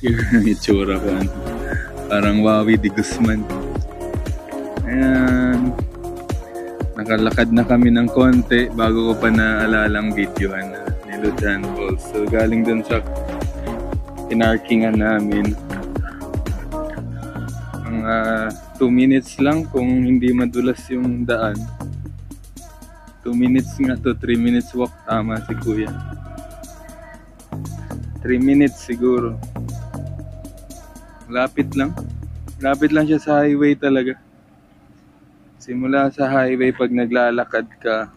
Yung itsura ko. Parang Wawi de Guzman. Ayan. Nakalakad na kami ng konti bago ko pa naalalang videohan na Nilujan Falls. So galing dun sa pinarkingan namin. Mga 2 minutes lang kung hindi madulas yung daan. 2 minutes nga to, 3 minutes walk. Tama si kuya. 3 minutes siguro. Lapit lang. Lapit lang siya sa highway talaga. Simula sa highway pag naglalakad ka,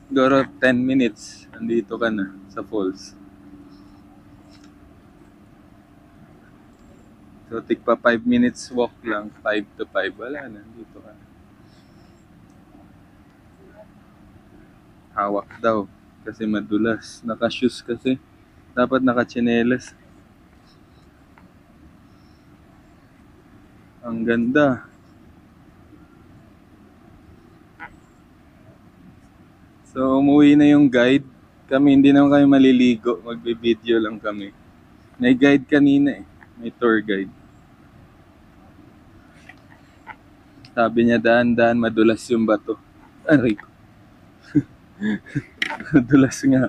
siguro 10 minutes, andito ka na sa falls. So, tigpa 5 minutes walk lang, 5 to 5, wala na, dito ka na. Hawak daw, kasi madulas. Naka-shoes kasi, dapat naka-tsinelas. Ang ganda. So, umuwi na yung guide. Kami, hindi naman kami maliligo. Magbe-video lang kami. May guide kanina eh. May tour guide. Sabi niya, daan-daan, madulas yung bato. Aray ko. Madulas nga.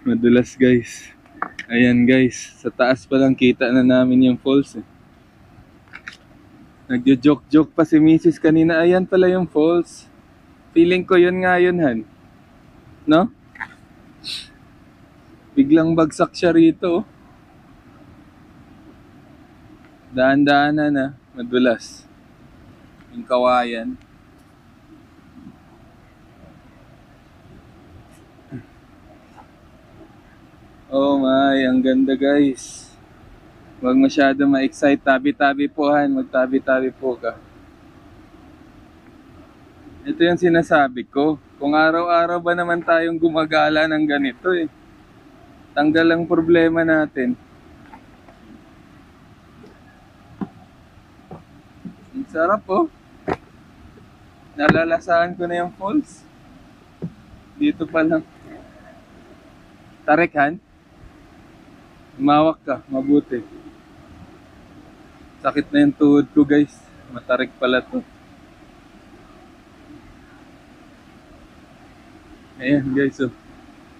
Madulas guys. Ayan guys. Sa taas pa lang kita na namin yung falls eh. Nagjo-joke-joke pa si Mrs. kanina. Ayan pala yung falls. Feeling ko yun nga yun, Han. No? Biglang bagsak siya rito. Daan-daanan na. Madulas. Yung kawayan. Oh my, ang ganda guys. Huwag masyado ma-excite. Tabi-tabi po, Han. Magtabi-tabi po ka. Ito yung sinasabi ko. Kung araw-araw ba naman tayong gumagala ng ganito eh. Tanggal ang problema natin. Ang sarap oh. Nalalasahan ko na yung falls. Dito pa lang. Tarekhan. Umawak ka, mabuti. Sakit na yung tuhod ko guys. Matarik pala to. Ayan guys, oh.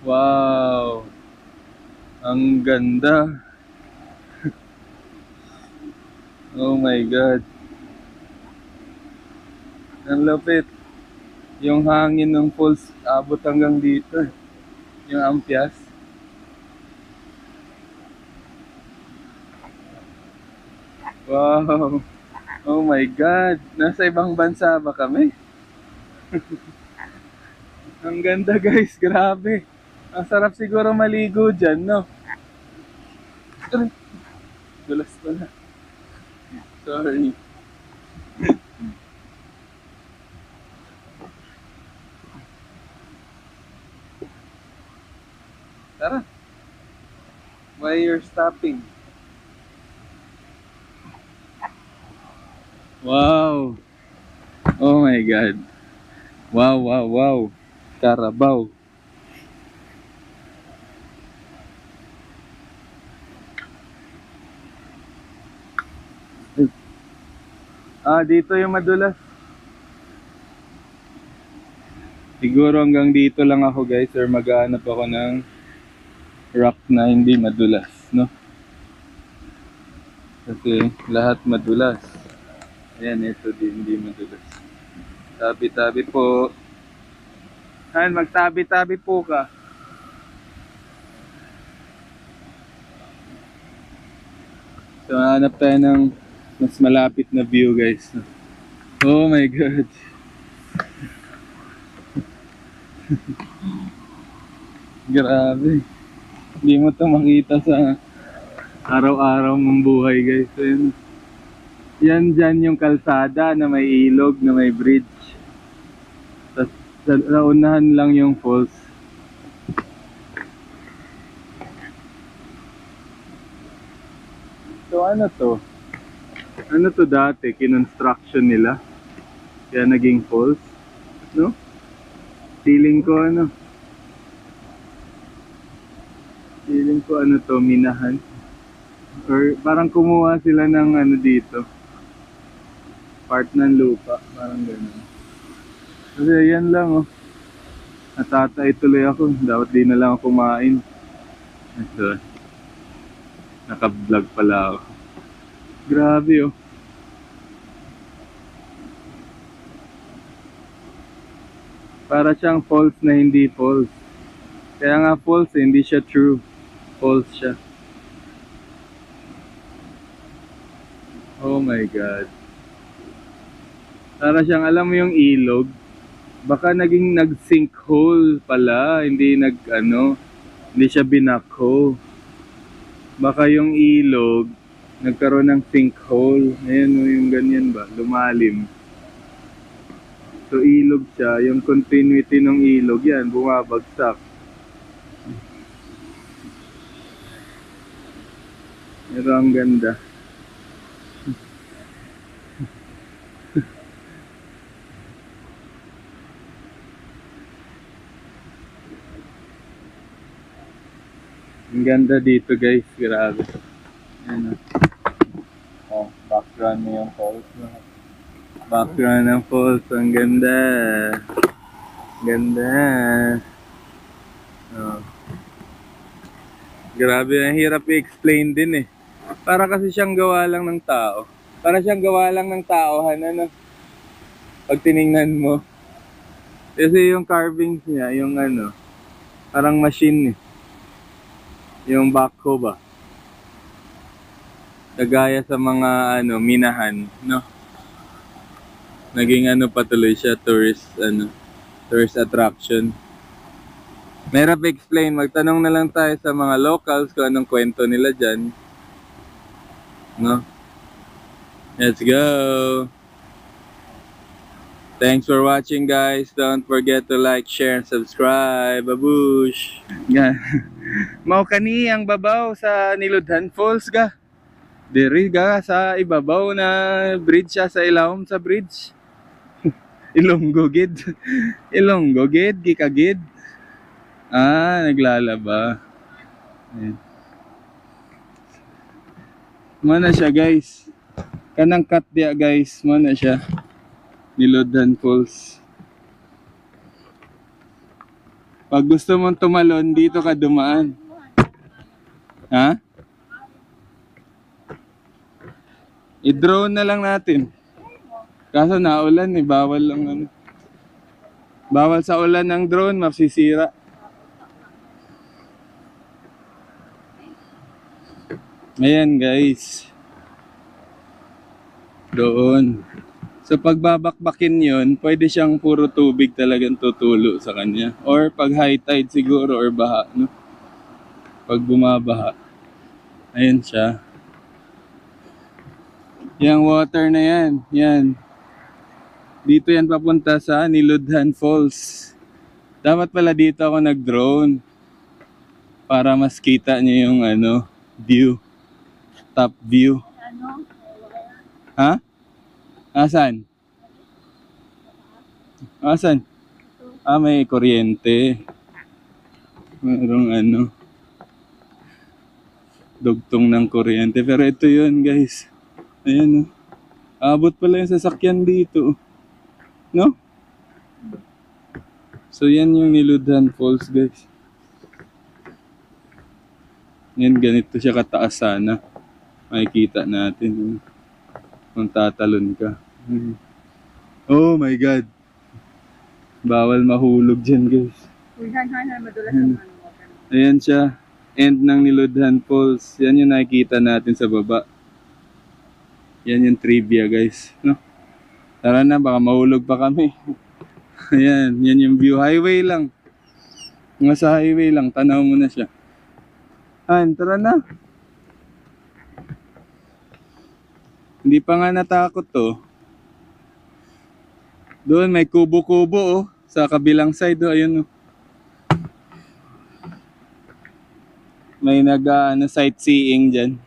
Wow! Ang ganda! Oh my God! Ang lapit! Yung hangin ng falls, abot hanggang dito. Yung ampias. Wow! Oh my God! Nasa ibang bansa ba kami? Ang ganda guys, grabe. Ang sarap siguro maligo dyan, no? Dulas ko na. Sorry. Tara. Why you're stopping? Wow. Oh my God. Wow, wow, wow. Carabao. Dito yung madulas. Siguro hanggang dito lang ako guys, or maghahanap ako ng rock na hindi madulas, no? Kasi lahat madulas. Ayan, ito din hindi madulas. Tabi-tabi po. Han, magtabi-tabi po ka. So, hanap tayo ng mas malapit na view guys. Oh my God. Grabe. Hindi mo ito makita sa araw-araw mong buhay guys. Yan dyan yung kalsada na may ilog, na may bridge. Tapos sa unahan lang yung falls. So ano to? Ano to dati? Kinonstruction nila. Kaya naging falls. No? Feeling ko ano? Feeling ko ano to, minahan. Or parang kumuha sila ng ano dito, part ng lupa, parang gano'n. Kasi yan lang oh. Natatay tuloy ako. Dapat di na lang ako kumain. Ito. Naka-vlog pala ako. Grabe oh. Para siyang false na hindi false. Kaya nga false, hindi siya true. False siya. Oh my God. Para siyang, alam mo yung ilog, baka naging nag-sinkhole pala, hindi hindi siya binakho. Baka yung ilog, nagkaroon ng sinkhole. Ayan o, yung ganyan ba, lumalim. So ilog siya, yung continuity ng ilog yan, bumabagsak. Pero ang ganda. Ang ganda dito guys, grabe. Ayan oh, background niya yung falls. Background ng falls, ang ganda. Ganda. Oh. Grabe, ang hirap i-explain din eh. Para kasi siyang gawa lang ng tao. Para siyang gawa lang ng tao, ano. Pag tiningnan mo. Kasi yung carvings niya, yung parang machine eh. Yung backhoe ba? Kagaya sa mga minahan, no? Naging patuloy siya, tourist attraction. Merap explain, magtanong na lang tayo sa mga locals kung anong kwento nila dyan. No? Let's go! Thanks for watching guys. Don't forget to like, share, and subscribe. Babush! Yan. Mao kani ang babaw sa Niludhan Falls ga. Diri ga sa ibabaw na bridge siya sa ilawom sa bridge. Ilonggo gid. Ilonggo gid, gikagid. Ah, naglalaba. Ayan. Mana siya guys. Kanang cut dia guys, mana siya. Niludhan Falls. Pag gusto mong tumalon, dito ka dumaan. Ha? I-drone na lang natin. Kaso naulan eh, bawal lang Bawal sa ulan ng drone, masisira. Ayan guys. Doon. So pagbabakbakin yun, pwede siyang puro tubig talagang tutulo sa kanya. Or pag high tide siguro, or baha, no? Pag bumabaha. Ayan siya. Yang water na yan, yan. Dito yan papunta sa Niludhan Falls. Dapat pala dito ako nag-drone. Para mas kita niyo yung view. Top view. Ha? Asan? Asan? Ah, may kuryente. Mayroong dugtong ng kuryente. Pero ito yun guys. Ayan abot pala yung sasakyan dito. No? So yan yung Niludhan Falls guys. Yan, ganito siya kataas sana. Makikita natin kung tatalon ka. Oh my God. Bawal mahulog dyan guys. Ayan siya. End ng Niludhan Falls. Yan yung nakikita natin sa baba. Yan yung trivia guys. No? Tara na, baka mahulog pa kami. Ayan, yan yung view. Highway lang. Nga sa highway lang, tanaw mo na siya. Ayan, tara na. Hindi pa nga natakot to. Doon may kubo-kubo oh. Sa kabilang side oh, ayun oh. May sightseeing dyan.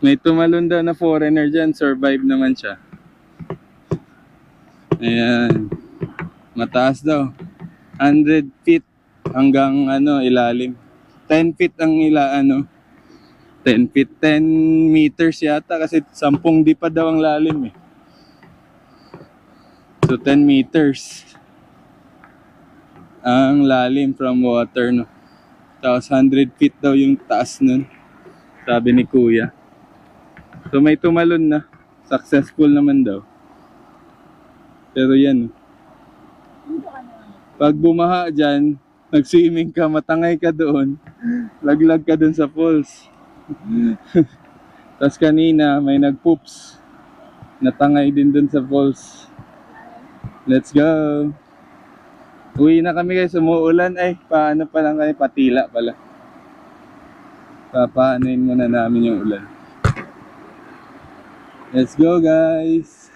May tumalon daw na foreigner dyan. Survive naman siya. Ayan. Mataas daw. 100 feet hanggang ilalim. 10 feet ang 10 feet, 10 meters yata kasi 10 di pa daw ang lalim eh. So 10 meters ang lalim from water, no. Tapos 100 feet daw yung taas nun, sabi ni kuya. So may tumalon na, successful naman daw. Pero yan, pag bumaha dyan, nag-swimming ka, matangay ka doon, laglag ka doon sa falls. Tapos kanina may nag-poops, natangay din doon sa falls. Let's go. Uwi na kami guys, umuulan. Ay, paano pa lang kayo, patila pala. Papaanoin muna namin yung ulan. Let's go guys.